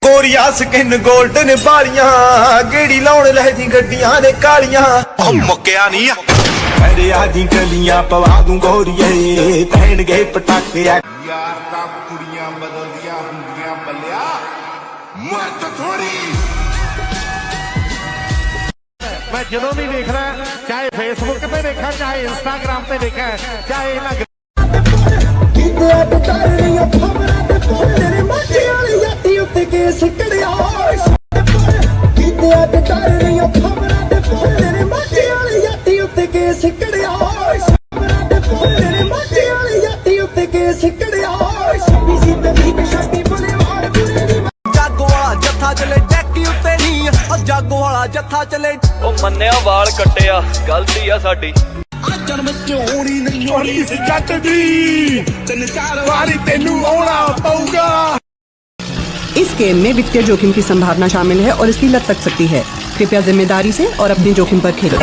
गोरिया skin golden बालियां गेड़ी लाउण लहदी गड्डियां दे कालियां मुक्या नहीं मेरे आदी गलियां पवा दूं गोरिए पहन गए पटाखे यार दा कुड़ियां बदलदियां हुंदियां बल्लिया मत थोड़ी मैं ਜਦੋਂ ਵੀ ਦੇਖਦਾ ਚਾਹੇ ਫੇਸਬੁੱਕ ਤੇ ਦੇਖਾਂ ਚਾਹੇ ਇੰਸਟਾਗ੍ਰਾਮ ਤੇ ਦੇਖਾਂ ਚਾਹੇ ਇਹਨਾਂ ਜਾਗੋ ਵਾਲਾ ਜੱਥਾ ਚਲੇ ਉਹ ਮੰਨਿਆ ਵਾਲ ਕੱਟਿਆ ਗਲਤੀ ਆ ਸਾਡੀ ਜਨਮ ਚ ਹੋਣੀ ਨਹੀਂ ਹੋਣੀ ਸੀ ਜੱਟ ਦੀ ਤਿੰਨ ਚਾਰ ਵਾਰੀ ਤੈਨੂੰ ਆਉਣਾ ਪਊਗਾ। इस गेम में वित्तीय जोखिम की संभावना शामिल है और इसकी लत लग सकती है। कृपया जिम्मेदारी से और अपने जोखिम पर खेलें।